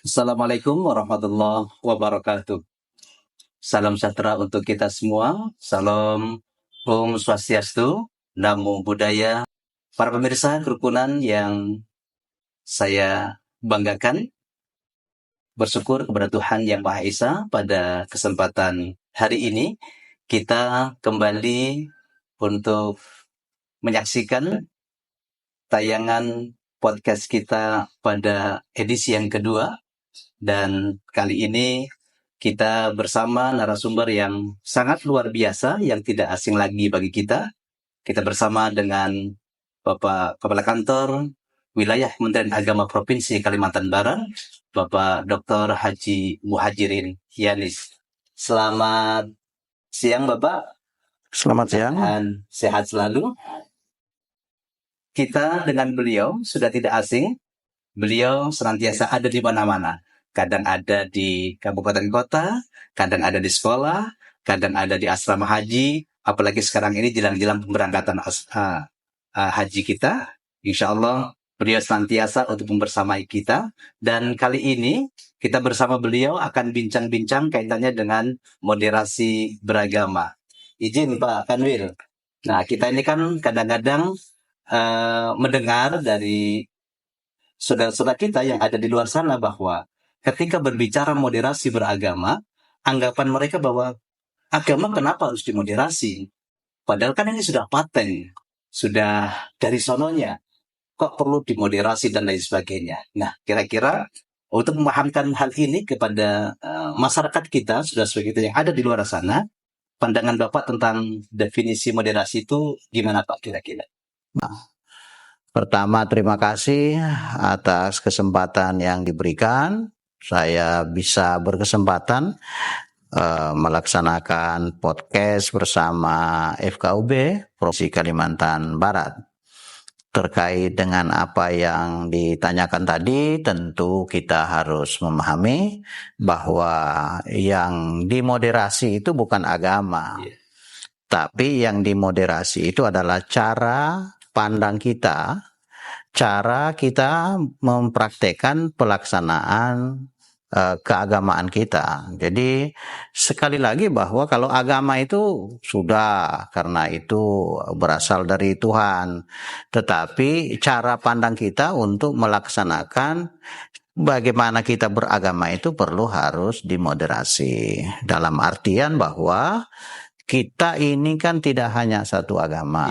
Assalamualaikum warahmatullahi wabarakatuh. Salam sejahtera untuk kita semua. Salam Om Swastiastu, Namo Buddhaya. Para pemirsa kerukunan yang saya banggakan, bersyukur kepada Tuhan Yang Maha Esa pada kesempatan hari ini kita kembali untuk menyaksikan tayangan podcast kita pada edisi yang kedua. Dan kali ini kita bersama narasumber yang sangat luar biasa, yang tidak asing lagi bagi kita. Kita bersama dengan Bapak Kepala Kantor Wilayah Kementerian Agama Provinsi Kalimantan Barat, Bapak Dr. Haji Muhajirin Yanis. Selamat siang Bapak. Selamat siang. Dan sehat selalu. Kita dengan beliau sudah tidak asing. Beliau senantiasa ada di mana-mana. Kadang ada di kabupaten kota, kadang ada di sekolah, kadang ada di asrama haji, apalagi sekarang ini jelang-jelang pemberangkatan haji kita. Insya Allah beliau senantiasa untuk membersamai kita. Dan kali ini kita bersama beliau akan bincang-bincang kaitannya dengan moderasi beragama. Izin Pak Kanwil. Nah, kita ini kan kadang-kadang mendengar dari saudara-saudara kita yang ada di luar sana bahwa ketika berbicara moderasi beragama, anggapan mereka bahwa agama kenapa harus dimoderasi? Padahal kan ini sudah paten, sudah dari sononya, kok perlu dimoderasi dan lain sebagainya. Nah, kira-kira untuk memahamkan hal ini kepada masyarakat kita, saudara-saudara kita yang ada di luar sana, pandangan Bapak tentang definisi moderasi itu gimana Pak kira-kira? Pertama, terima kasih atas kesempatan yang diberikan. Saya bisa berkesempatan melaksanakan podcast bersama FKUB Provinsi Kalimantan Barat. Terkait dengan apa yang ditanyakan tadi, tentu kita harus memahami bahwa yang dimoderasi itu bukan agama. Tapi yang dimoderasi itu adalah cara pandang kita, cara kita mempraktekkan pelaksanaan keagamaan kita. Jadi sekali lagi bahwa kalau agama itu sudah, karena itu berasal dari Tuhan. Tetapi cara pandang kita untuk melaksanakan bagaimana kita beragama itu harus dimoderasi. Dalam artian bahwa kita ini kan tidak hanya satu agama,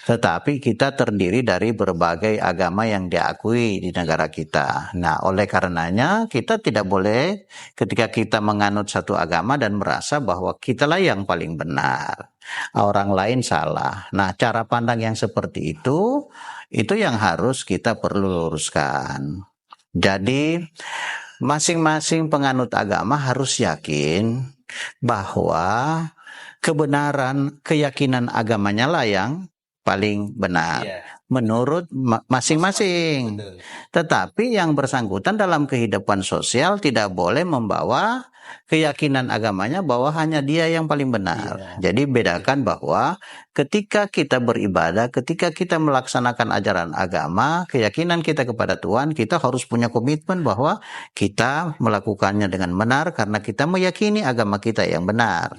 tetapi kita terdiri dari berbagai agama yang diakui di negara kita. Nah, oleh karenanya kita tidak boleh ketika kita menganut satu agama dan merasa bahwa kitalah yang paling benar, orang lain salah. Nah, cara pandang yang seperti itu yang harus kita perlu luruskan. Jadi, masing-masing penganut agama harus yakin bahwa kebenaran, keyakinan agamanya lah yang paling benar menurut masing-masing. Tetapi yang bersangkutan dalam kehidupan sosial tidak boleh membawa keyakinan agamanya bahwa hanya dia yang paling benar. Jadi bedakan bahwa ketika kita beribadah, ketika kita melaksanakan ajaran agama, keyakinan kita kepada Tuhan, kita harus punya komitmen bahwa kita melakukannya dengan benar karena kita meyakini agama kita yang benar.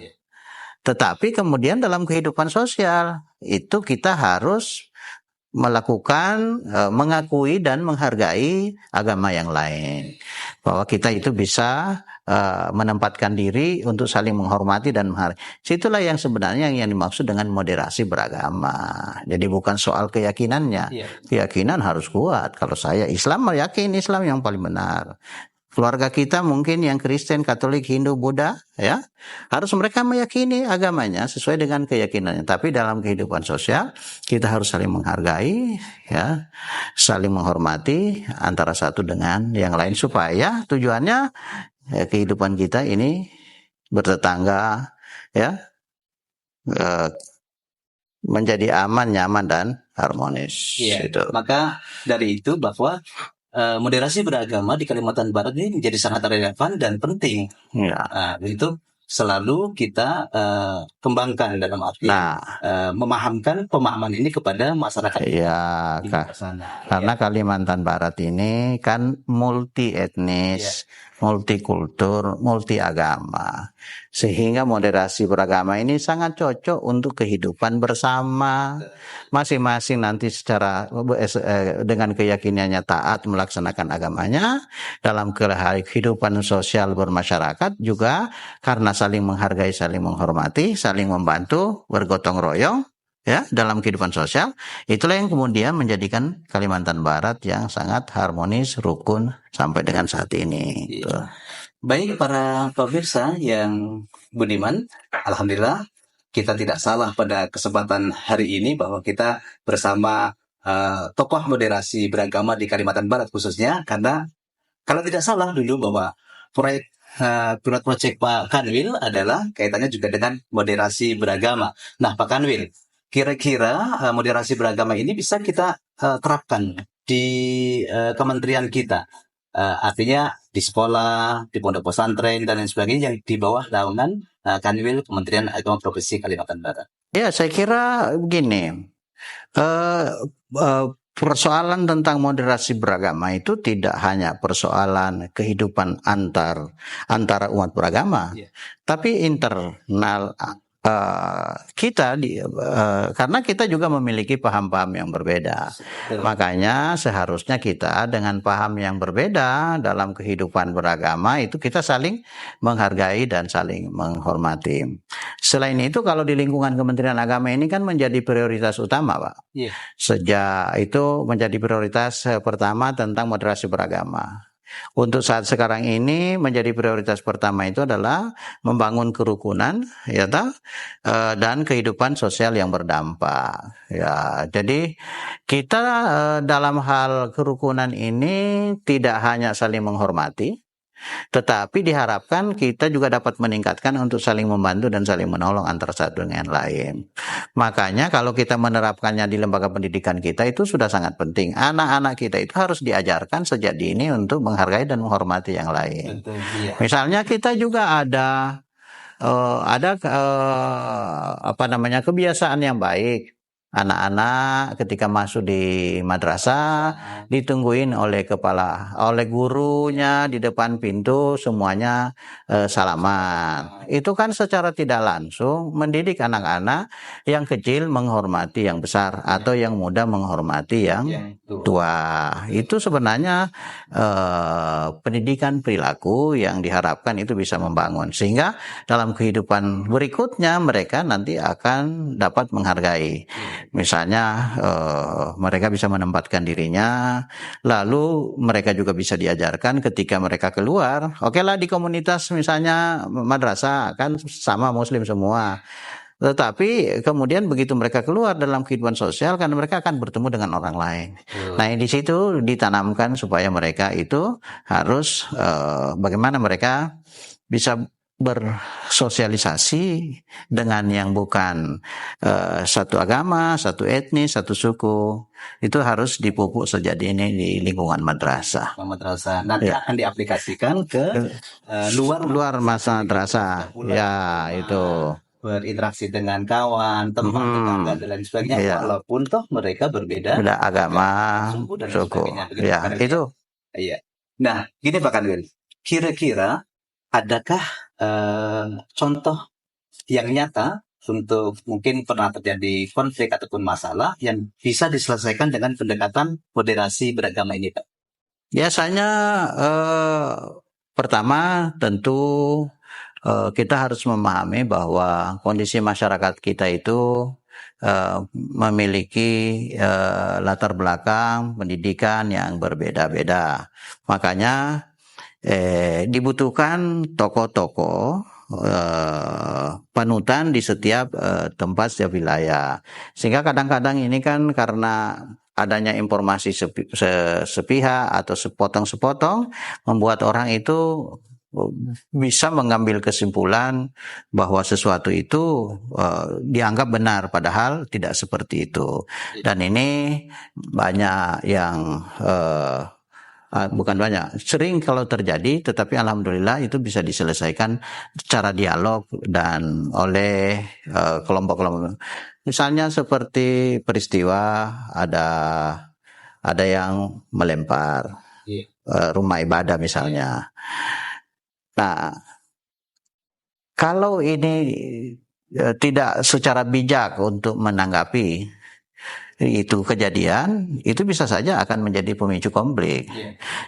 Tetapi kemudian dalam kehidupan sosial itu kita harus melakukan, mengakui dan menghargai agama yang lain. Bahwa kita itu bisa menempatkan diri untuk saling menghormati dan menghargai. Situlah yang sebenarnya yang dimaksud dengan moderasi beragama. Jadi bukan soal keyakinannya. Keyakinan harus kuat. Kalau saya Islam, yakin Islam yang paling benar. Keluarga kita mungkin yang Kristen, Katolik, Hindu, Buddha, ya, harus mereka meyakini agamanya sesuai dengan keyakinannya. Tapi dalam kehidupan sosial kita harus saling menghargai, ya, saling menghormati antara satu dengan yang lain supaya tujuannya kehidupan kita ini bertetangga, ya, menjadi aman, nyaman dan harmonis. Gitu. Maka dari itu bahwa moderasi beragama di Kalimantan Barat ini menjadi sangat relevan dan penting. Begitu selalu kita kembangkan dalam arti memahamkan pemahaman ini kepada masyarakat ya, di luar sana. karena Kalimantan Barat ini kan multi etnis, multikultur, multi agama, sehingga moderasi beragama ini sangat cocok untuk kehidupan bersama. Masing-masing nanti secara dengan keyakinannya taat melaksanakan agamanya dalam kehidupan sosial bermasyarakat, juga karena saling menghargai, saling menghormati, saling membantu, bergotong royong ya dalam kehidupan sosial. Itulah yang kemudian menjadikan Kalimantan Barat yang sangat harmonis, rukun sampai dengan saat ini. Iya. Baik para pemirsa yang budiman, alhamdulillah kita tidak salah pada kesempatan hari ini bahwa kita bersama tokoh moderasi beragama di Kalimantan Barat khususnya, karena kalau tidak salah dulu bahwa proyek pilot project Pak Kanwil adalah kaitannya juga dengan moderasi beragama. Nah, Pak Kanwil, kira-kira moderasi beragama ini bisa kita terapkan di kementerian kita, artinya di sekolah, di pondok pesantren dan lain sebagainya yang di bawah naungan Kanwil Kementerian Agama Provinsi Kalimantan Barat. Ya, saya kira begini, persoalan tentang moderasi beragama itu tidak hanya persoalan kehidupan antara umat beragama, tapi internal kita karena kita juga memiliki paham-paham yang berbeda. Makanya seharusnya kita dengan paham yang berbeda dalam kehidupan beragama itu kita saling menghargai dan saling menghormati. Selain itu, kalau di lingkungan Kementerian Agama ini kan menjadi prioritas utama, Pak. Sejak itu menjadi prioritas pertama tentang moderasi beragama. Untuk saat sekarang ini menjadi prioritas pertama itu adalah membangun kerukunan, ya dan kehidupan sosial yang berdampak. Ya, jadi kita dalam hal kerukunan ini tidak hanya saling menghormati, tetapi diharapkan kita juga dapat meningkatkan untuk saling membantu dan saling menolong antara satu dengan lain. Makanya kalau kita menerapkannya di lembaga pendidikan kita itu sudah sangat penting. Anak-anak kita itu harus diajarkan sejak dini untuk menghargai dan menghormati yang lain. Betul, iya. Misalnya kita juga ada kebiasaan yang baik. Anak-anak ketika masuk di madrasah ditungguin oleh gurunya di depan pintu, semuanya salaman. Itu kan secara tidak langsung mendidik anak-anak yang kecil menghormati yang besar atau yang muda menghormati yang tua. Itu sebenarnya pendidikan perilaku yang diharapkan itu bisa membangun, sehingga dalam kehidupan berikutnya mereka nanti akan dapat menghargai. Misalnya mereka bisa menempatkan dirinya, lalu mereka juga bisa diajarkan ketika mereka keluar. Oke lah, di komunitas misalnya madrasah kan sama muslim semua. Tetapi kemudian begitu mereka keluar dalam kehidupan sosial, kan mereka akan bertemu dengan orang lain. Nah, di situ ditanamkan supaya mereka itu harus bagaimana mereka bisa bersosialisasi dengan yang bukan satu agama, satu etnis, satu suku. Itu harus dipupuk sejak dini di lingkungan madrasah. Nanti akan diaplikasikan ke luar masa madrasah. Ya, itu berinteraksi dengan kawan, teman, tetangga dan lain sebagainya, walaupun toh mereka berbeda agama, suku. Ya, itu. Iya. Nah, gini Pak Kanwil, kira-kira adakah contoh yang nyata untuk mungkin pernah terjadi konflik ataupun masalah yang bisa diselesaikan dengan pendekatan moderasi beragama ini, Pak? Biasanya pertama tentu kita harus memahami bahwa kondisi masyarakat kita itu memiliki latar belakang pendidikan yang berbeda-beda. Makanya dibutuhkan tokoh-tokoh panutan di setiap tempat, setiap wilayah. Sehingga kadang-kadang ini kan karena adanya informasi sepihak atau sepotong-sepotong membuat orang itu bisa mengambil kesimpulan bahwa sesuatu itu dianggap benar padahal tidak seperti itu. Dan ini banyak yang bukan banyak, sering kalau terjadi, tetapi alhamdulillah itu bisa diselesaikan secara dialog dan oleh kelompok-kelompok. Misalnya seperti peristiwa ada yang melempar rumah ibadah misalnya. Nah, kalau ini tidak secara bijak untuk menanggapi itu kejadian, itu bisa saja akan menjadi pemicu konflik.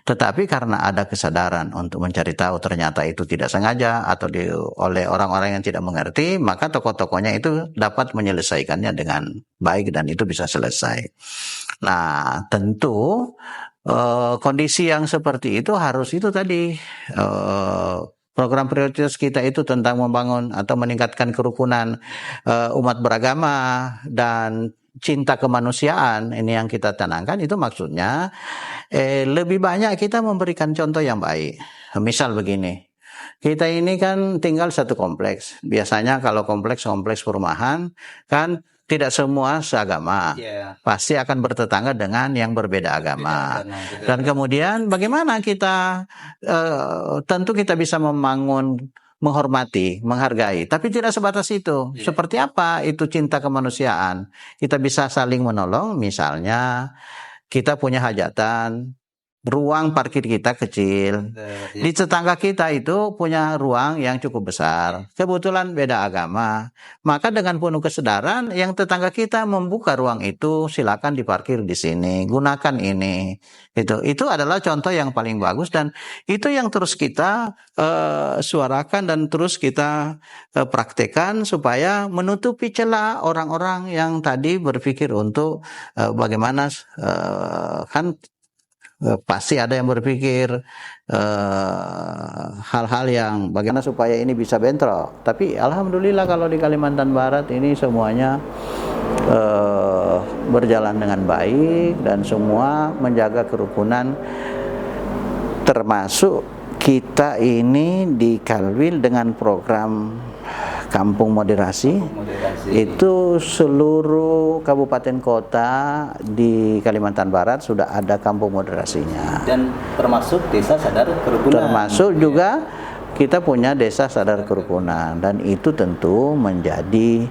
Tetapi karena ada kesadaran untuk mencari tahu ternyata itu tidak sengaja atau oleh orang-orang yang tidak mengerti, maka tokoh-tokohnya itu dapat menyelesaikannya dengan baik dan itu bisa selesai. Nah, tentu kondisi yang seperti itu harus itu tadi program prioritas kita itu tentang membangun atau meningkatkan kerukunan umat beragama dan cinta kemanusiaan, ini yang kita tanamkan, itu maksudnya lebih banyak kita memberikan contoh yang baik. Misal begini, kita ini kan tinggal satu kompleks. Biasanya kalau kompleks perumahan kan tidak semua seagama, pasti akan bertetangga dengan yang berbeda agama. Dan kemudian bagaimana kita, tentu kita bisa membangun, menghormati, menghargai, tapi tidak sebatas itu. Seperti apa itu cinta kemanusiaan? Kita bisa saling menolong, misalnya kita punya hajatan, ruang parkir kita kecil, di tetangga kita itu punya ruang yang cukup besar, kebetulan beda agama, maka dengan penuh kesadaran yang tetangga kita membuka ruang itu, silakan diparkir di sini, gunakan ini, itu adalah contoh yang paling bagus dan itu yang terus kita suarakan dan terus kita praktekkan supaya menutupi celah orang-orang yang tadi berpikir untuk bagaimana kan. Pasti ada yang berpikir hal-hal yang bagaimana supaya ini bisa bentrok. Tapi alhamdulillah kalau di Kalimantan Barat ini semuanya berjalan dengan baik dan semua menjaga kerukunan, termasuk kita ini di Kalwil dengan program Kampung Moderasi. Itu seluruh kabupaten kota di Kalimantan Barat sudah ada kampung moderasinya. Dan termasuk desa sadar kerukunan. Termasuk juga kita punya desa sadar kerukunan dan itu tentu menjadi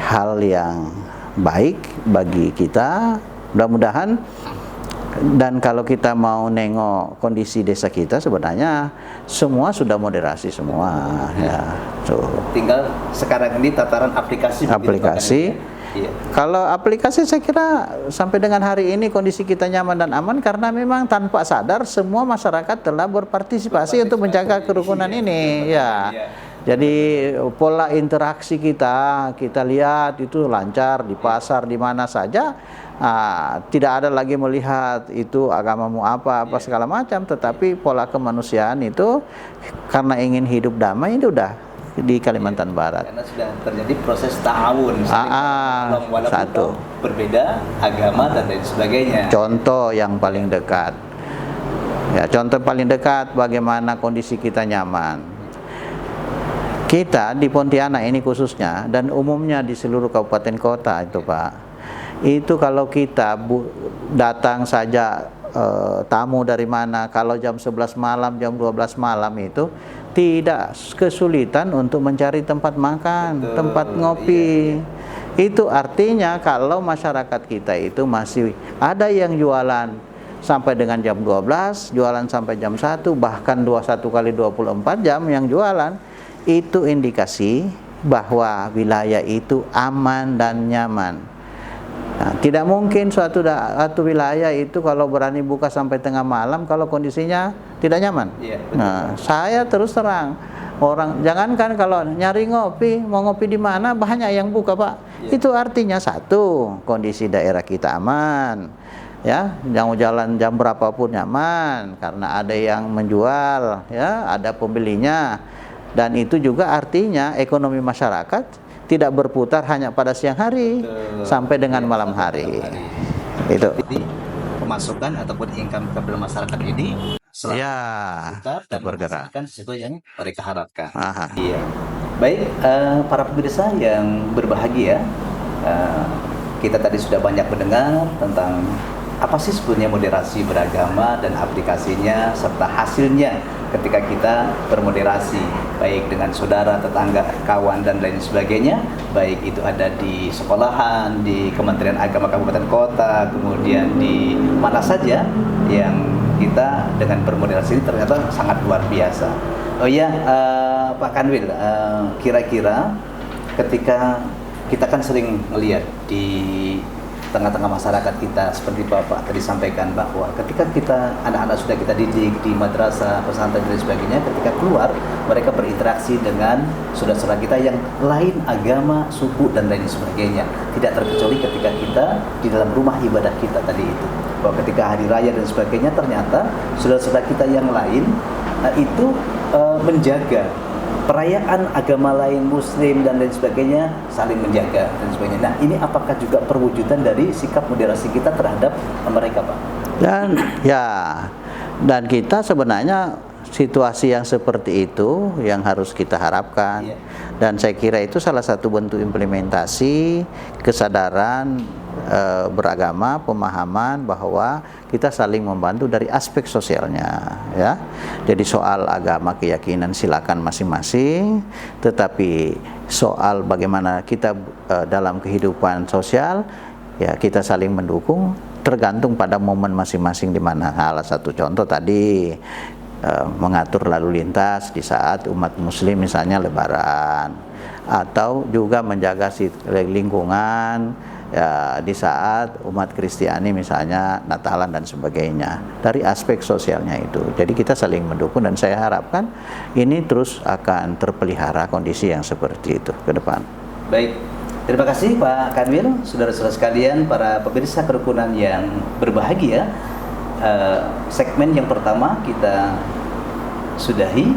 hal yang baik bagi kita. Mudah-mudahan. Dan kalau kita mau nengok kondisi desa kita, sebenarnya semua sudah moderasi semua. Ya, tuh. Tinggal sekarang ini tataran aplikasi. Kalau aplikasi saya kira sampai dengan hari ini kondisi kita nyaman dan aman karena memang tanpa sadar semua masyarakat telah berpartisipasi untuk menjaga kerukunan ini. Ya. Jadi pola interaksi kita lihat itu lancar di pasar di mana saja. Tidak ada lagi melihat itu agamamu apa segala macam, tetapi pola kemanusiaan itu karena ingin hidup damai itu udah di Kalimantan Barat. Karena sudah terjadi proses ta'awun, satu berbeda agama dan lain sebagainya. Contoh yang paling dekat, contoh paling dekat bagaimana kondisi kita nyaman. Kita di Pontianak ini khususnya dan umumnya di seluruh kabupaten kota itu Pak. Itu kalau kita datang saja tamu dari mana, kalau jam 11 malam, jam 12 malam itu tidak kesulitan untuk mencari tempat makan, tempat ngopi. Itu artinya kalau masyarakat kita itu masih ada yang jualan sampai dengan jam 12, jualan sampai jam 1, bahkan 21 kali 24 jam yang jualan, itu indikasi bahwa wilayah itu aman dan nyaman. Nah, tidak mungkin suatu wilayah itu kalau berani buka sampai tengah malam kalau kondisinya tidak nyaman. Nah, saya terus terang, orang jangankan kalau nyari ngopi, mau ngopi di mana banyak yang buka Pak. Itu artinya satu, kondisi daerah kita aman. Ya, mau jalan jam berapapun nyaman karena ada yang menjual, ya, ada pembelinya. Dan itu juga artinya ekonomi masyarakat tidak berputar hanya pada siang hari sampai dengan malam hari. Itu pemasukan ataupun income kepada masyarakat ini putar dan bergerak sesuatu yang mereka harapkan. Iya. Baik, para pemirsa yang berbahagia, kita tadi sudah banyak mendengar tentang apa sih sebetulnya moderasi beragama dan aplikasinya serta hasilnya ketika kita bermoderasi baik dengan saudara, tetangga, kawan dan lain sebagainya, baik itu ada di sekolahan, di Kementerian Agama Kabupaten Kota, kemudian di mana saja yang kita dengan bermoderasi ini ternyata sangat luar biasa. Oh ya, Pak Kanwil, kira-kira ketika kita kan sering melihat di tengah-tengah masyarakat kita seperti Bapak tadi sampaikan bahwa ketika kita anak-anak sudah kita didik di madrasah, pesantren dan sebagainya, ketika keluar mereka berinteraksi dengan saudara-saudara kita yang lain agama, suku dan lain sebagainya. Tidak terkecuali ketika kita di dalam rumah ibadah kita tadi itu. Bahwa ketika hari raya dan sebagainya ternyata saudara-saudara kita yang lain itu menjaga perayaan agama lain, muslim dan lain sebagainya, saling menjaga dan sebagainya. Nah, ini apakah juga perwujudan dari sikap moderasi kita terhadap mereka, Pak? Dan kita sebenarnya situasi yang seperti itu yang harus kita harapkan. Dan saya kira itu salah satu bentuk implementasi kesadaran beragama, pemahaman bahwa kita saling membantu dari aspek sosialnya, ya. Jadi soal agama, keyakinan silakan masing-masing, tetapi soal bagaimana kita dalam kehidupan sosial, ya kita saling mendukung tergantung pada momen masing-masing, di mana salah satu contoh tadi mengatur lalu lintas di saat umat muslim misalnya lebaran, atau juga menjaga lingkungan ya di saat umat Kristiani misalnya Natalan dan sebagainya, dari aspek sosialnya itu. Jadi kita saling mendukung dan saya harapkan ini terus akan terpelihara kondisi yang seperti itu ke depan. Baik, terima kasih Pak Kanwil, saudara-saudara sekalian, para pemirsa kerukunan yang berbahagia. Segmen yang pertama kita sudahi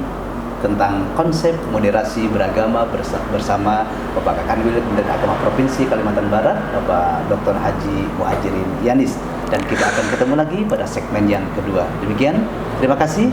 tentang konsep moderasi beragama bersama Bapak Kanwil Kementerian Agama Provinsi Kalimantan Barat, Bapak Dr. Haji Muhajirin Yanis, dan kita akan ketemu lagi pada segmen yang kedua. Demikian, terima kasih.